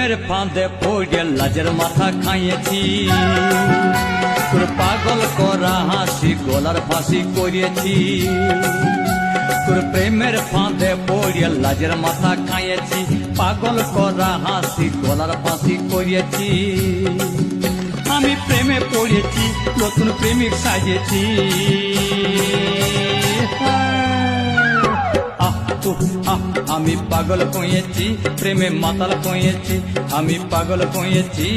প্রেমের ফাঁদে পড়ে লাজের মাথা খাইয়েছি, তোর পাগল করা হাসি গলার ফাঁসি করিয়েছি। তোর প্রেমের ফাঁদে পড়ে লাজের মাথা খাইয়েছি, পাগল করা হাসি গলার ফাঁসি করিয়েছি। আমি প্রেমে পড়েছি, নতুন প্রেমিক সাজেছি। আমি পাগল কইয়েছি, প্রেমে মাতাল কইয়েছি, আমি পাগল কইয়েছি।